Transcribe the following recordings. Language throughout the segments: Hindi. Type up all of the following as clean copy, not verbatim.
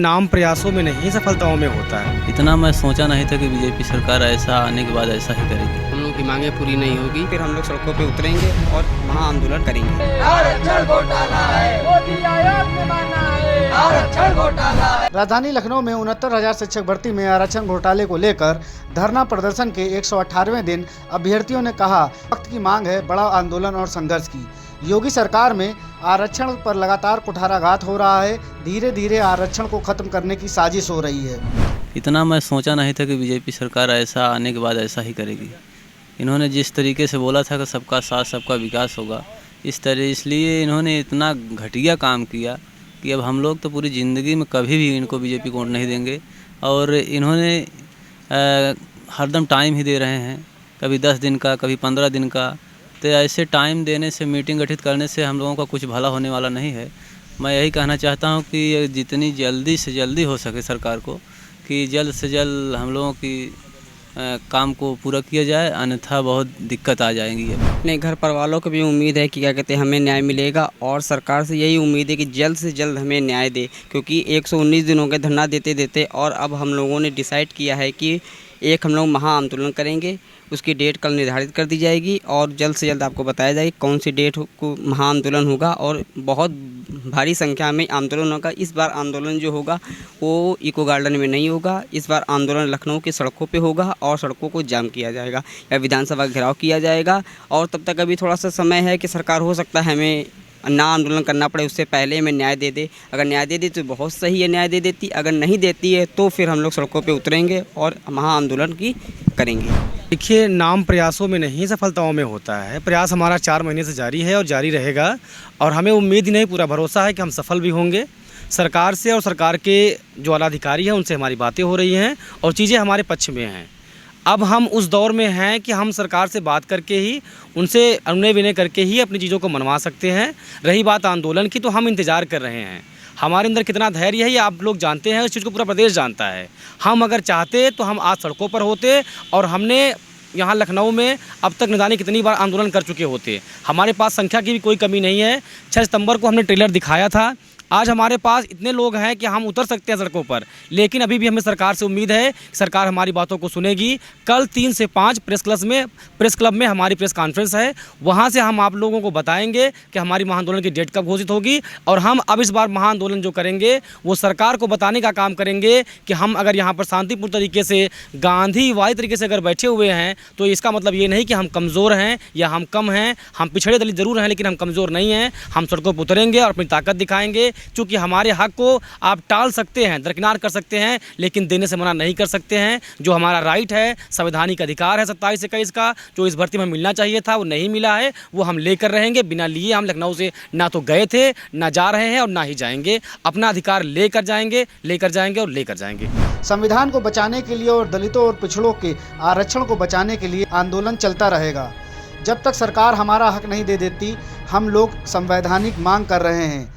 नाम प्रयासों में नहीं, सफलताओं में होता है। इतना मैं सोचा नहीं था कि बीजेपी सरकार ऐसा आने के बाद ऐसा ही करेगी। हम लोग की मांगें पूरी नहीं होगी, फिर हम लोग सड़कों पे उतरेंगे और महा आंदोलन करेंगे। आरक्षण घोटाला है, मोदी आयोग ने माना है, आरक्षण घोटाला है। राजधानी लखनऊ में 69,000 शिक्षक भर्ती में आरक्षण घोटाले को लेकर धरना प्रदर्शन के 118वें दिन अभ्यर्थियों ने कहा, वक्त की मांग है बड़ा आंदोलन और संघर्ष की। योगी सरकार में आरक्षण पर लगातार कुठाराघात हो रहा है, धीरे धीरे आरक्षण को खत्म करने की साजिश हो रही है। इतना मैं सोचा नहीं था कि बीजेपी सरकार ऐसा आने के बाद ऐसा ही करेगी। इन्होंने जिस तरीके से बोला था कि सबका साथ सबका विकास होगा, इसलिए इन्होंने इतना घटिया काम किया कि अब हम लोग तो पूरी ज़िंदगी में कभी भी इनको बीजेपी को वोट नहीं देंगे। और इन्होंने हरदम टाइम ही दे रहे हैं, कभी 10 दिन का, कभी 15 दिन का। तो ऐसे टाइम देने से, मीटिंग गठित करने से हम लोगों का कुछ भला होने वाला नहीं है। मैं यही कहना चाहता हूं कि जितनी जल्दी से जल्दी हो सके सरकार को, कि जल्द से जल्द हम लोगों की काम को पूरा किया जाए, अन्यथा बहुत दिक्कत आ जाएंगी। अपने घर पर वालों को भी उम्मीद है कि क्या कहते हैं हमें न्याय मिलेगा, और सरकार से यही उम्मीद है कि जल्द से जल्द हमें न्याय दे, क्योंकि 119 दिनों के धरना देते देते और अब हम लोगों ने डिसाइड किया है कि हम लोग महा आंदोलन करेंगे। उसकी डेट कल निर्धारित कर दी जाएगी और जल्द से जल्द आपको बताया जाएगा कौन सी डेट को महा आंदोलन होगा, और बहुत भारी संख्या में आंदोलन होगा। इस बार आंदोलन जो होगा वो इको गार्डन में नहीं होगा, इस बार आंदोलन लखनऊ की सड़कों पे होगा और सड़कों को जाम किया जाएगा या विधानसभा घेराव किया जाएगा। और तब तक अभी थोड़ा सा समय है कि सरकार हो सकता है हमें ना आंदोलन करना पड़े, उससे पहले हमें न्याय दे दे। अगर न्याय दे दी तो बहुत सही है, न्याय दे देती। अगर नहीं देती है तो फिर हम लोग सड़कों पे उतरेंगे और महा आंदोलन की करेंगे। देखिए, नाम प्रयासों में नहीं, सफलताओं में होता है। प्रयास हमारा 4 महीने से जारी है और जारी रहेगा, और हमें उम्मीद ही नहीं, पूरा भरोसा है कि हम सफल भी होंगे। सरकार से और सरकार के जो आलाधिकारी हैं उनसे हमारी बातें हो रही हैं और चीज़ें हमारे पक्ष में हैं। अब हम उस दौर में हैं कि हम सरकार से बात करके ही, उनसे अनुनय विनय करके ही अपनी चीज़ों को मनवा सकते हैं। रही बात आंदोलन की, तो हम इंतज़ार कर रहे हैं। हमारे अंदर कितना धैर्य है ये आप लोग जानते हैं, उस चीज़ को पूरा प्रदेश जानता है। हम अगर चाहते तो हम आज सड़कों पर होते, और हमने यहाँ लखनऊ में अब तक न जाने कितनी बार आंदोलन कर चुके होते। हमारे पास संख्या की भी कोई कमी नहीं है। 6 सितंबर को हमने ट्रेलर दिखाया था। आज हमारे पास इतने लोग हैं कि हम उतर सकते हैं सड़कों पर, लेकिन अभी भी हमें सरकार से उम्मीद है कि सरकार हमारी बातों को सुनेगी। कल 3 से 5 प्रेस क्लब में हमारी प्रेस कॉन्फ्रेंस है, वहाँ से हम आप लोगों को बताएंगे कि हमारी महाआंदोलन की डेट कब घोषित होगी। और हम अब इस बार महाआंदोलन जो करेंगे वो सरकार को बताने का काम करेंगे कि हम अगर यहाँ पर शांतिपूर्ण तरीके से, गांधीवादी तरीके से अगर बैठे हुए हैं, तो इसका मतलब ये नहीं कि हम कमज़ोर हैं या हम कम हैं। हम पिछड़े दलित ज़रूर हैं, लेकिन हम कमज़ोर नहीं हैं। हम सड़कों पर उतरेंगे और अपनी ताकत दिखाएंगे। चूँकि हमारे हक को आप टाल सकते हैं, दरकिनार कर सकते हैं, लेकिन देने से मना नहीं कर सकते हैं। जो हमारा राइट है, संवैधानिक अधिकार है 27 से 21 का, जो इस भर्ती में मिलना चाहिए था वो नहीं मिला है, वो हम लेकर रहेंगे। बिना लिए हम लखनऊ से ना तो गए थे, ना जा रहे हैं और ना ही जाएंगे। अपना अधिकार लेकर जाएंगे और लेकर जाएंगे। संविधान को बचाने के लिए और दलितों और पिछड़ों के आरक्षण को बचाने के लिए आंदोलन चलता रहेगा। जब तक सरकार हमारा हक नहीं दे देती, हम लोग संवैधानिक मांग कर रहे हैं।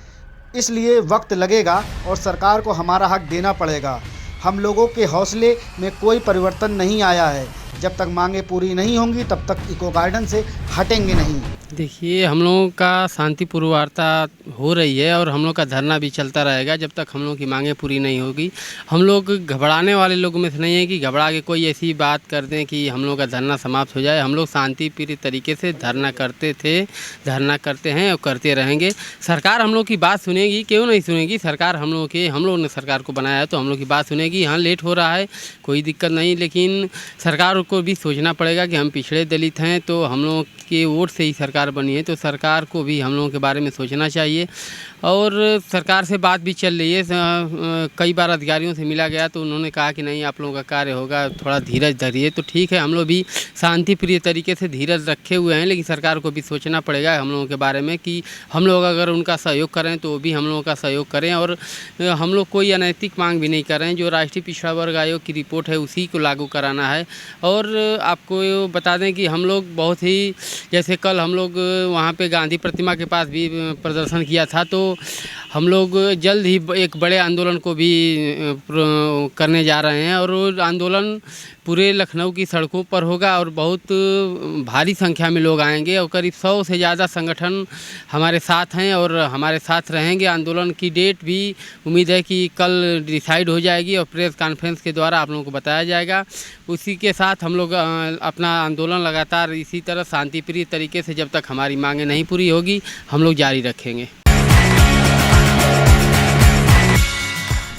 इसलिए वक्त लगेगा और सरकार को हमारा हक देना पड़ेगा। हम लोगों के हौसले में कोई परिवर्तन नहीं आया है। जब तक मांगे पूरी नहीं होंगी तब तक इको गार्डन से हटेंगे नहीं। देखिए, हम लोगों का शांतिपूर्ण वार्ता हो रही है और हम लोग का धरना भी चलता रहेगा जब तक हम लोग की मांगें पूरी नहीं होगी। हम लोग घबराने वाले लोगों में से नहीं है कि घबरा के कोई ऐसी बात कर दें कि हम लोग का धरना समाप्त हो जाए। हम लोग शांतिप्रिय तरीके से धरना करते थे, धरना करते हैं और करते रहेंगे। सरकार हम लोग की बात सुनेगी, क्यों नहीं सुनेगी। सरकार हम लोग ने सरकार को बनाया है तो हम लोग की बात सुनेगी। हाँ, लेट हो रहा है, कोई दिक्कत नहीं, लेकिन सरकार को भी सोचना पड़ेगा कि हम पिछड़े दलित हैं, तो हम लोग के वोट से ही सरकार बनी है, तो सरकार को भी हम लोगों के बारे में सोचना चाहिए। और सरकार से बात भी चल रही है। कई बार अधिकारियों से मिला गया तो उन्होंने कहा कि नहीं, आप लोगों का कार्य होगा, थोड़ा धीरज धरिए। तो ठीक है, हम लोग भी शांतिप्रिय तरीके से धीरज रखे हुए हैं, लेकिन सरकार को भी सोचना पड़ेगा हम लोगों के बारे में कि हम लोग अगर उनका सहयोग करें तो वो भी हम लोगों का सहयोग करें। और हम लोग कोई अनैतिक मांग भी नहीं कर रहे हैं। जो राष्ट्रीय पिछड़ा वर्ग आयोग की रिपोर्ट है उसी को लागू कराना है। और आपको बता दें कि हम लोग बहुत ही, जैसे कल हम लोग वहाँ पे गांधी प्रतिमा के पास भी प्रदर्शन किया था, तो हम लोग जल्द ही एक बड़े आंदोलन को भी करने जा रहे हैं और वो आंदोलन पूरे लखनऊ की सड़कों पर होगा और बहुत भारी संख्या में लोग आएंगे और करीब 100 से ज़्यादा संगठन हमारे साथ हैं और हमारे साथ रहेंगे। आंदोलन की डेट भी उम्मीद है कि कल डिसाइड हो जाएगी और प्रेस कॉन्फ्रेंस के द्वारा आप लोगों को बताया जाएगा। उसी के साथ हम लोग अपना आंदोलन लगातार इसी तरह शांतिप्रिय तरीके से जब तक हमारी मांगें नहीं पूरी होगी हम लोग जारी रखेंगे।